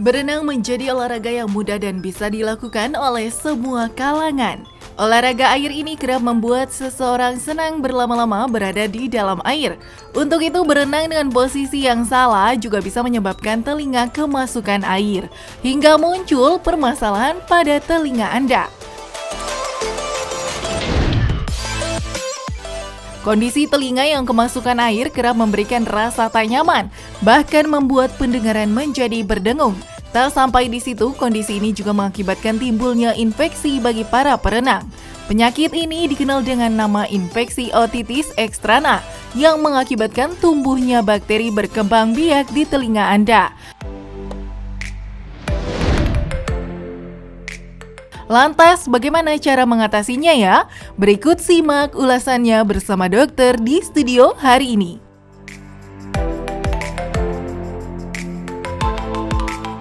Berenang menjadi olahraga yang mudah dan bisa dilakukan oleh semua kalangan. Olahraga air ini kerap membuat seseorang senang berlama-lama berada di dalam air. Untuk itu, berenang dengan posisi yang salah juga bisa menyebabkan telinga kemasukan air, hingga muncul permasalahan pada telinga Anda. Kondisi telinga yang kemasukan air kerap memberikan rasa tak nyaman, bahkan membuat pendengaran menjadi berdengung. Tak sampai di situ, kondisi ini juga mengakibatkan timbulnya infeksi bagi para perenang. Penyakit ini dikenal dengan nama infeksi otitis externa, yang mengakibatkan tumbuhnya bakteri berkembang biak di telinga Anda. Lantas, bagaimana cara mengatasinya ya? Berikut simak ulasannya bersama dokter di studio hari ini.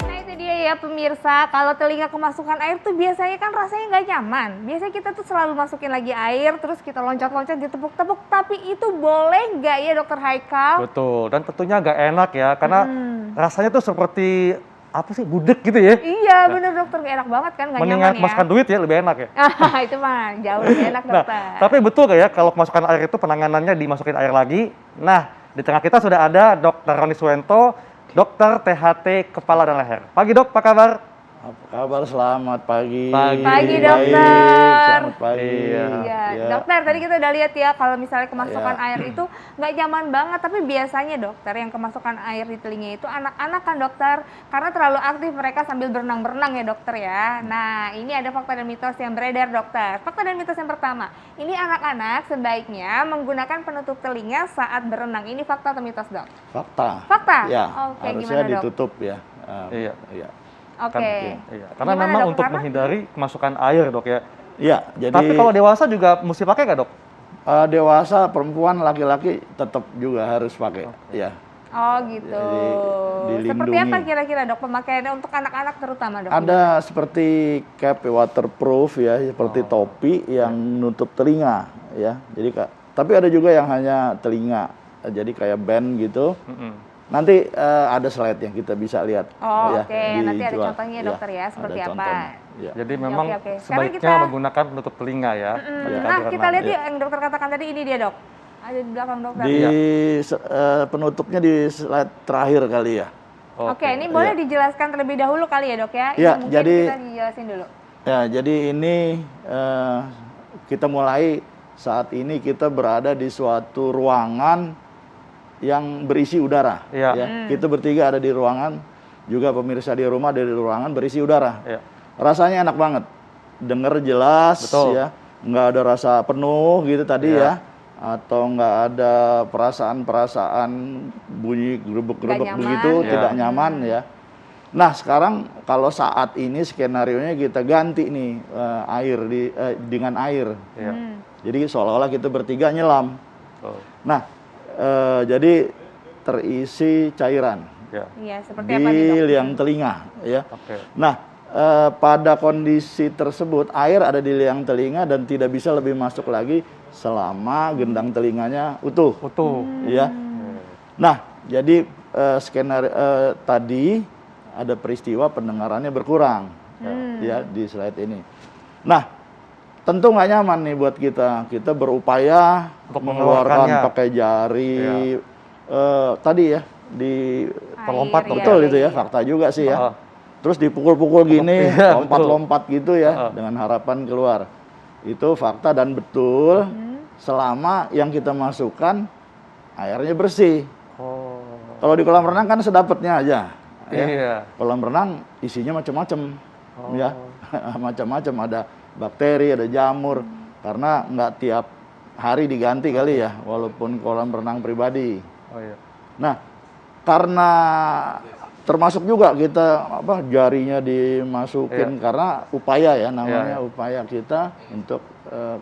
Nah itu dia ya pemirsa, kalau telinga kemasukan air tuh biasanya kan rasanya nggak nyaman. Biasanya kita tuh selalu masukin lagi air, terus kita loncat-loncat, ditepuk-tepuk. Tapi itu boleh nggak ya dokter Haikal? Betul, dan tentunya agak enak ya, karena rasanya tuh seperti apa sih, budek gitu ya. Iya bener dokter, enak banget kan, nggak nyaman Mendingan ya. masukkan duit ya, lebih enak ya. Itu mah jauh lebih enak dokter. Nah, tapi betul gak ya kalau kemasukan air itu penanganannya dimasukin air lagi? Nah, di tengah kita sudah ada Dr. Roni Suwento, dokter THT kepala dan leher. Pagi dok, apa kabar? Apa kabar? Selamat pagi. Pagi, Baik, dokter. selamat pagi. Iya. Iya, dokter tadi kita udah lihat ya kalau misalnya kemasukan air itu nggak nyaman banget, tapi biasanya dokter yang kemasukan air di telinga itu anak-anak kan dokter, karena terlalu aktif mereka sambil berenang-berenang ya dokter ya. Nah ini ada fakta dan mitos yang beredar dokter. Fakta dan mitos yang pertama, ini anak-anak sebaiknya menggunakan penutup telinga saat berenang. Ini fakta atau mitos dok? Fakta. Fakta? Ya, Oke, harusnya gimana, Dok? ditutup ya. Iya. Iya. Oke. Iya. Karena Gimana, memang dok? untuk Karena- menghindari kemasukan air dok ya. Iya, jadi Tapi kalau dewasa juga mesti pakai nggak dok? dewasa, perempuan, laki-laki tetap juga harus pakai. Ya. Oh gitu. Jadi, Seperti dilindungi. apa kira-kira dok pemakaiannya untuk anak-anak terutama dok? Ada seperti cap waterproof ya, seperti topi yang nutup telinga ya. Jadi tapi ada juga yang hanya telinga. Jadi kayak band gitu. Nanti ada slide yang kita bisa lihat. Oh ya, oke, nanti ada dijual. contohnya dokter ya, seperti ada apa. contohnya. Ya. Jadi memang oke. Sekarang sebaiknya kita- menggunakan penutup telinga ya. ketika Nah berenang. kita lihat Iya. yuk yang dokter katakan tadi, ini dia dok. Ada di belakang dokter. Di penutupnya di slide terakhir kali ya. Oke, ini boleh Iya. dijelaskan terlebih dahulu kali ya dok ya? Ini Iya, mungkin jadi- kita dijelasin dulu. Ya, jadi ini kita mulai saat ini kita berada di suatu ruangan yang berisi udara. Iya. Ya. Kita bertiga ada di ruangan, juga pemirsa di rumah ada di ruangan berisi udara. Iya. Rasanya enak banget, denger jelas, Betul. ya, nggak ada rasa penuh gitu tadi Iya. ya, atau nggak ada perasaan-perasaan bunyi gerebek-gerebek Nggak nyaman. begitu, Iya. tidak nyaman ya. Nah sekarang kalau saat ini skenarionya kita ganti nih air dengan air, Iya. jadi seolah-olah kita bertiga nyelam. Betul. Nah jadi terisi cairan Iya. Iya, seperti di apa nih dok? liang telinga ya. Oke. Nah, pada kondisi tersebut air ada di liang telinga dan tidak bisa lebih masuk lagi selama gendang telinganya utuh, Utuh. ya. Nah, jadi skenario tadi ada peristiwa pendengarannya berkurang, ya di slide ini. Nah, tentu nggak nyaman nih buat kita. Kita berupaya Untuk mengeluarkan mengeluarkannya. pakai jari. Tadi ya di Pelompat, Air, betul iya, itu ya, iya. fakta juga sih ya. Oh. Terus dipukul-pukul gini, Iya, lompat-lompat gitu ya, Heeh. dengan harapan keluar. Itu fakta dan betul, selama yang kita masukkan airnya bersih. Oh. Kalau di kolam renang kan sedapatnya aja. Ya. Iya. Kolam renang isinya macam-macam, ya, macam-macam, ada bakteri, ada jamur, karena nggak tiap hari diganti kali ya, walaupun kolam renang pribadi. Oh iya. Nah, karena termasuk juga kita jarinya dimasukin karena upaya ya namanya, upaya kita untuk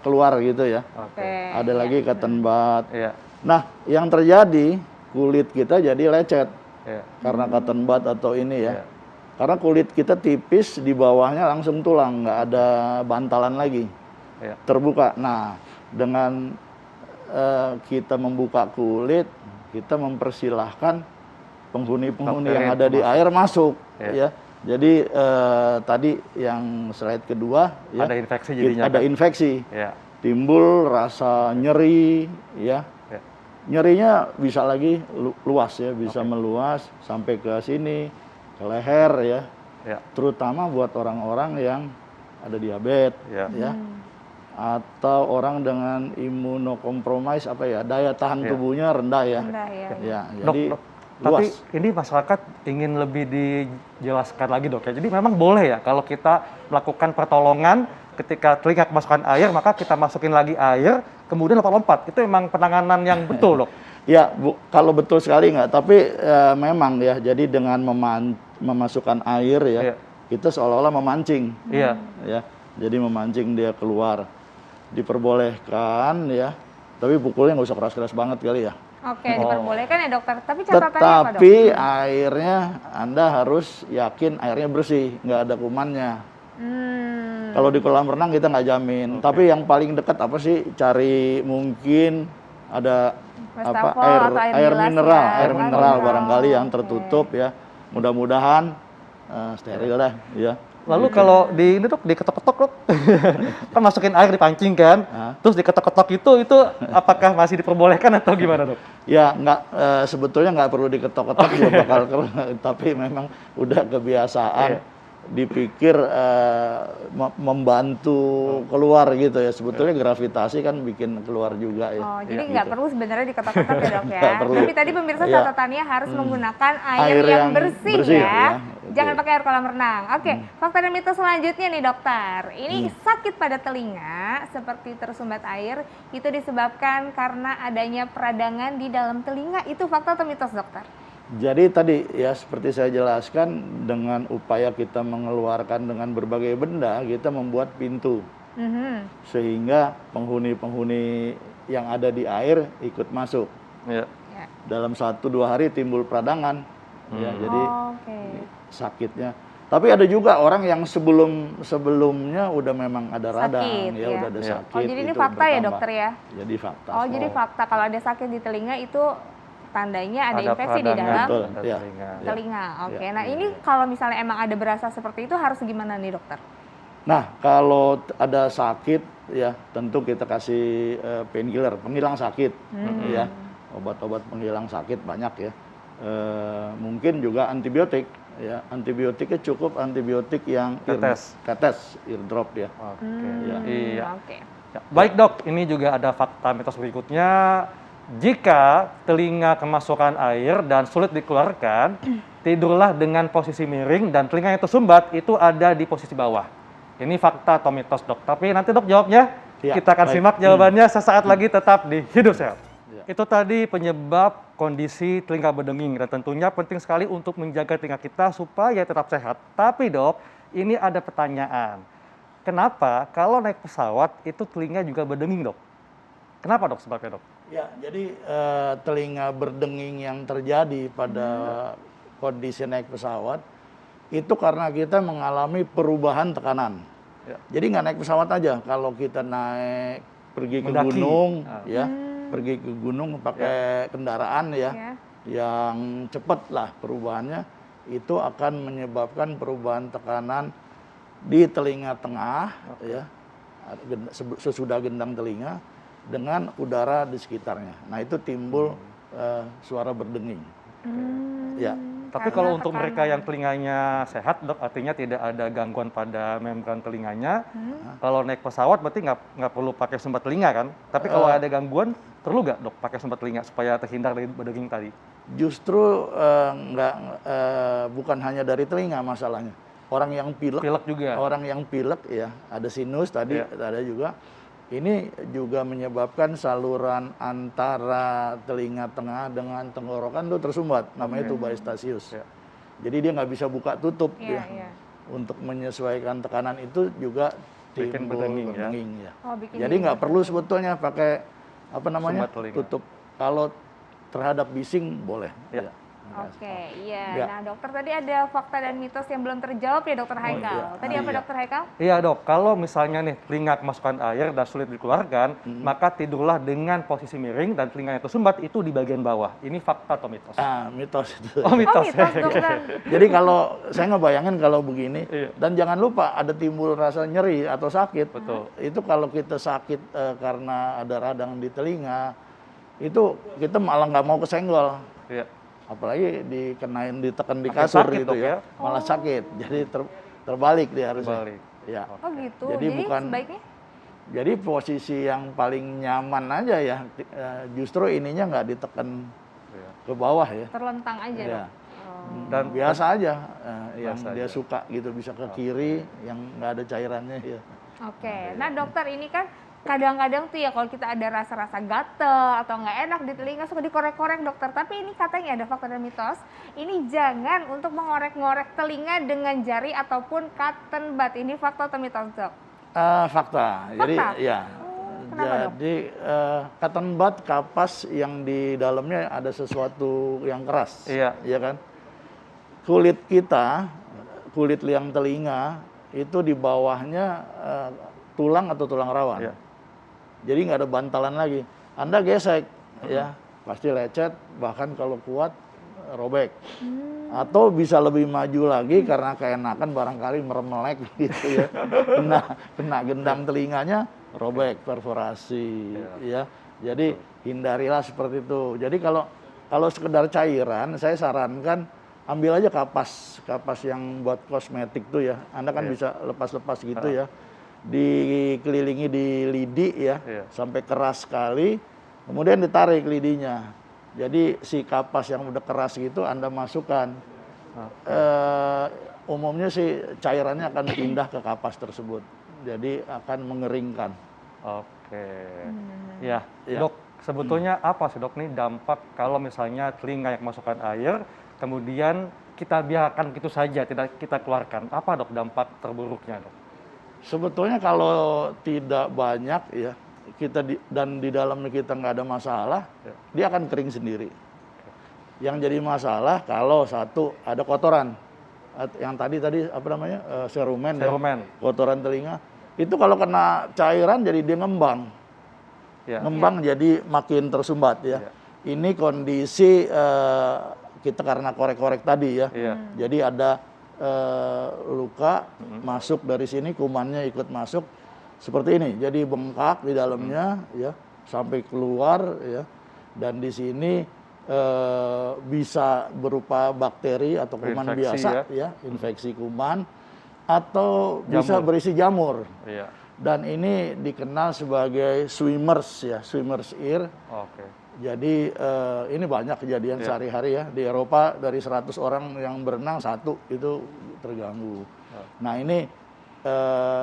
keluar gitu ya. Oke. Ada lagi cotton bud. Iya. Nah, yang terjadi kulit kita jadi lecet Iya. karena cotton bud atau ini Iya. ya. Karena kulit kita tipis, di bawahnya langsung tulang, nggak ada bantalan lagi. Iya. Terbuka. Nah, dengan kita membuka kulit, kita mempersilahkan penghuni-penghuni Bakteri yang ada di masuk. air masuk, Iya. ya. Jadi tadi yang slide kedua ya, Ada infeksi jadinya. ada infeksi, Ya. timbul rasa nyeri ya. Ya. Nyerinya bisa lagi luas ya, bisa meluas sampai ke sini, ke leher ya. Ya. Terutama buat orang-orang yang ada diabetes Ya. ya. Atau orang dengan imunokompromis apa ya, daya tahan Ya. tubuhnya rendah ya. Rendah ya. Ya, Dok, jadi dok, tapi luas. ini masyarakat ingin lebih dijelaskan lagi dok ya. Jadi memang boleh ya kalau kita melakukan pertolongan ketika telinga kemasukan air, maka kita masukin lagi air, kemudian lompat-lompat. Itu memang penanganan yang betul dok. Ya, kalau betul sekali nggak. Tapi memang ya, jadi dengan memasukkan air ya, Iya. kita seolah-olah memancing. Iya. Ya, jadi memancing dia keluar. Diperbolehkan ya, tapi pukulnya nggak usah keras-keras banget kali ya. Oke, diperbolehkan ya dokter. Tapi catatannya apa dok? Tetapi airnya Anda harus yakin airnya bersih, nggak ada kumannya. Kalau di kolam renang kita nggak jamin. Tapi yang paling dekat apa sih? Cari mungkin ada apa Wastafel atau air gelas mineral, ya. air mineral Mineral. barangkali yang Oke. tertutup ya. Mudah-mudahan steril deh ya. Lalu kalau di ini dok, diketok-ketok dok, kan masukin air dipancing kan, terus diketok-ketok itu apakah masih diperbolehkan atau gimana dok? Ya nggak sebetulnya nggak perlu diketok-ketok juga bakal tapi memang udah kebiasaan dipikir membantu keluar gitu ya. Sebetulnya gravitasi kan bikin keluar juga ya. Oh, jadi Ya, nggak gitu. perlu sebenarnya diketok-ketok ya dok ya. Nggak perlu. Tapi tadi pemirsa Iya. catatannya harus menggunakan air Air yang yang bersih, bersih, ya. ya. Jangan Oke. pakai air kolam renang. Oke, fakta dan mitos selanjutnya nih dokter. Ini sakit pada telinga seperti tersumbat air itu disebabkan karena adanya peradangan di dalam telinga. Itu fakta atau mitos dokter? Jadi tadi ya seperti saya jelaskan, dengan upaya kita mengeluarkan dengan berbagai benda, kita membuat pintu sehingga penghuni-penghuni yang ada di air ikut masuk. Ya. Ya. Dalam 1-2 hari timbul peradangan, ya jadi Oke. sakitnya. Tapi ada juga orang yang sebelumnya udah memang ada radang, Sakit, ya ya. udah ada Ya. sakit. Oh, jadi ini itu fakta ya bertambah. dokter ya? Jadi fakta. Oh, jadi fakta kalau ada sakit di telinga itu tandanya ada Ada infeksi di peradangan dalam Betul, pada ya. telinga. telinga. Oke. Ya. Nah, ini kalau misalnya emang ada berasa seperti itu harus gimana nih, dokter? Nah, kalau ada sakit ya tentu kita kasih painkiller, penghilang sakit, ya. Obat-obat penghilang sakit banyak ya. Mungkin juga antibiotik, ya. Antibiotiknya cukup antibiotik yang tetes, eardrop ya. Oke. Ya. Iya. Oke. Ya, baik dok, ini juga ada fakta mitos berikutnya. Jika telinga kemasukan air dan sulit dikeluarkan, tidurlah dengan posisi miring dan telinga yang tersumbat itu ada di posisi bawah. Ini fakta atau mitos dok. Tapi nanti dok jawabnya, Ya, kita akan baik. simak jawabannya sesaat lagi tetap di Hidup Sehat. Ya. Itu tadi penyebab kondisi telinga berdenging dan tentunya penting sekali untuk menjaga telinga kita supaya tetap sehat. Tapi dok, ini ada pertanyaan. Kenapa kalau naik pesawat itu telinga juga berdenging dok? Kenapa dok sebabnya dok? Ya, jadi telinga berdenging yang terjadi pada kondisi naik pesawat itu karena kita mengalami perubahan tekanan. Ya. Jadi nggak naik pesawat aja, kalau kita naik pergi ke Mendaki. gunung, ya, pergi ke gunung pakai kendaraan ya, Ya. yang cepat lah perubahannya, itu akan menyebabkan perubahan tekanan di telinga tengah, ya, sesudah gendang telinga dengan udara di sekitarnya. Nah itu timbul suara berdenging. Ya. Tapi Karena kalau untuk tekanan. mereka yang telinganya sehat dok, artinya tidak ada gangguan pada membran telinganya. Kalau naik pesawat berarti nggak perlu pakai sumbat telinga kan? Tapi kalau ada gangguan, perlu nggak dok pakai sumbat telinga supaya terhindar dari berdenging tadi? Justru bukan hanya dari telinga masalahnya. Orang yang pilek, Pilek juga. orang yang pilek ya, ada sinus tadi, Ya. ada juga. Ini juga menyebabkan saluran antara telinga tengah dengan tenggorokan itu tersumbat, namanya tuberostasius. Ya. Jadi dia nggak bisa buka tutup Iya, ya. iya. Untuk menyesuaikan tekanan itu juga Bikin timbul berdenging, ya. berdenging ya. Oh, bikin Jadi nggak perlu sebetulnya pakai apa namanya Sumbat telinga. tutup. Kalau terhadap bising boleh. Ya. Oke, iya. Ya. Nah, dokter tadi ada fakta dan mitos yang belum terjawab ya, dokter Haikal. iya. Tadi apa, Iya. dokter Haikal? Iya dok, kalau misalnya nih telinga kemasukan air dan sulit dikeluarkan, maka tidurlah dengan posisi miring dan telinganya tersumbat itu di bagian bawah. Ini fakta atau mitos? Mitos itu. Oh mitos, Oh, mitos, dokter. Jadi kalau saya ngebayangin kalau begini, Iya. dan jangan lupa ada timbul rasa nyeri atau sakit. Betul. Itu kalau kita sakit karena ada radang di telinga, itu kita malah nggak mau kesenggol. Iya. Apalagi ditekan di Makin kasur sakit, gitu dok, ya, ya. malah sakit. Jadi terbalik dia harusnya. Terbalik. Ya. Oh gitu. Jadi bukan- sebaiknya? Jadi posisi yang paling nyaman aja ya, justru ininya nggak ditekan Iya. ke bawah ya. Terlentang aja, Iya. dok. Oh. Dan Biasa aja, yang Biasa dia aja. suka gitu, bisa ke kiri, yang nggak ada cairannya ya. Oke, nah dokter ini kan kadang-kadang tuh ya kalau kita ada rasa-rasa gatel atau nggak enak di telinga suka dikorek-korek dokter. Tapi ini katanya ada fakta dan mitos, ini jangan untuk mengorek-ngorek telinga dengan jari ataupun cotton bud. Ini fakta atau mitos, dok? Fakta. Jadi Fakta? ya. kenapa, Dok? Jadi cotton bud kapas yang di dalamnya ada sesuatu yang keras. Iya. Iya kan? Kulit kita, kulit liang telinga itu di bawahnya tulang atau tulang rawan. Iya. Jadi nggak ada bantalan lagi. Anda gesek, ya pasti lecet, bahkan kalau kuat robek. Atau bisa lebih maju lagi karena keenakan barangkali meremelek gitu ya. Kena gendang telinganya, robek, perforasi, ya. Jadi hindarilah seperti itu. Jadi kalau sekedar cairan, saya sarankan ambil aja kapas yang buat kosmetik tuh ya. Anda kan bisa lepas-lepas gitu ya. Dikelilingi di lidi ya, sampai keras sekali, kemudian ditarik lidinya. Jadi si kapas yang udah keras gitu Anda masukkan. Umumnya sih cairannya akan pindah ke kapas tersebut, jadi akan mengeringkan. Oke. Ya, Ya. dok, sebetulnya apa sih dok nih dampak kalau misalnya telinga yang kemasukan air, kemudian kita biarkan gitu saja, tidak kita keluarkan. Apa dok dampak terburuknya dok? Sebetulnya kalau tidak banyak ya, dan di dalamnya kita nggak ada masalah, dia akan kering sendiri. Yang jadi masalah kalau satu ada kotoran, yang tadi apa namanya serumen, Serumen. ya, kotoran telinga, itu kalau kena cairan jadi dia ngembang, Ya. ngembang jadi makin tersumbat ya. Ini kondisi kita karena korek-korek tadi ya, Iya. jadi ada luka masuk dari sini, kumannya ikut masuk seperti ini, jadi bengkak di dalamnya ya sampai keluar ya, dan di sini bisa berupa bakteri atau kuman Infeksi, biasa ya, infeksi kuman atau bisa Jamur. berisi jamur, Iya. dan ini dikenal sebagai swimmers ya, swimmers ear. Oke. Jadi ini banyak kejadian sehari-hari ya. Di Eropa dari 100 orang yang berenang satu itu terganggu. Nah ini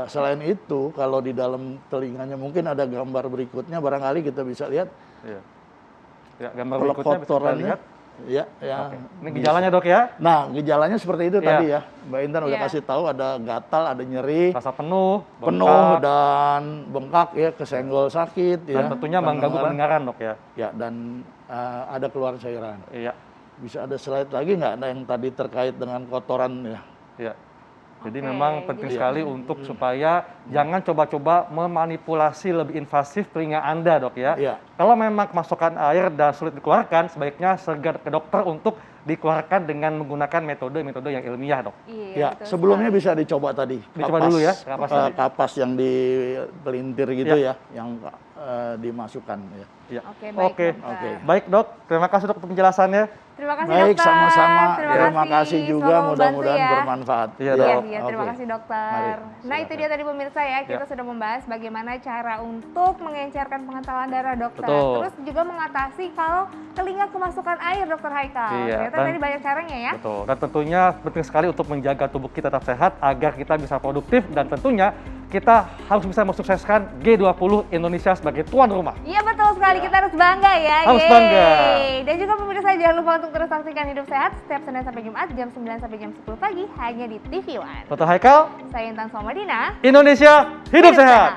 selain itu kalau di dalam telinganya mungkin ada gambar berikutnya, barangkali kita bisa lihat. Iya. Ya, gambar Kalau berikutnya bisa kita kotorannya, lihat. ya. Oke. Ini gejalanya dok ya? Nah gejalanya seperti itu Iya. tadi ya. Mbak Intan udah Iya. kasih tahu, ada gatal, ada nyeri, Rasa penuh, penuh bengkak, dan bengkak ya, kesenggol sakit dan ya. tentunya mengganggu pendengaran dok ya? Ya, dan ada keluar cairan. Iya. Bisa ada slide lagi nggak yang tadi terkait dengan kotoran ya? Iya. Jadi Oke, memang penting jadi- sekali untuk supaya jangan coba-coba memanipulasi lebih invasif telinga Anda dok ya. Iya. Kalau memang kemasukan air dan sulit dikeluarkan, sebaiknya segera ke dokter untuk dikeluarkan dengan menggunakan metode-metode yang ilmiah dok. Iya, Ya, betul sebelumnya sekali. bisa dicoba tadi. Dicoba dulu ya, kapas tadi. kapas yang dipelintir gitu ya, yang dimasukkan ya. Iya. Oke, baik, Oke. dokter. Oke. Baik dok, terima kasih dok untuk penjelasannya. Terima kasih Baik, dokter. sama-sama. Terima kasih juga, Semoga membantu mudah-mudahan ya. bermanfaat. Iya, Iya, dok. iya, terima Oke. kasih dokter. Mari, Nah, itu silakan. dia tadi pemirsa ya, kita Ya. sudah membahas bagaimana cara untuk mengencerkan pengentalan darah dokter. Betul. Terus juga mengatasi kalau telinga kemasukan air dokter Haikal. Iya, Ternyata dan- tadi banyak caranya ya. Betul. Dan tentunya penting sekali untuk menjaga tubuh kita tetap sehat agar kita bisa produktif dan tentunya kita harus bisa mensukseskan G20 Indonesia sebagai tuan rumah. Iya betul sekali, kita harus bangga ya. Harus Yeay. bangga. Dan juga pemirsa jangan lupa untuk terus saksikan Hidup Sehat setiap Senin sampai Jumat jam 9 sampai jam 10 pagi hanya di TV One. Dr. Haikal, Saya Intan Somadina. Indonesia hidup sehat.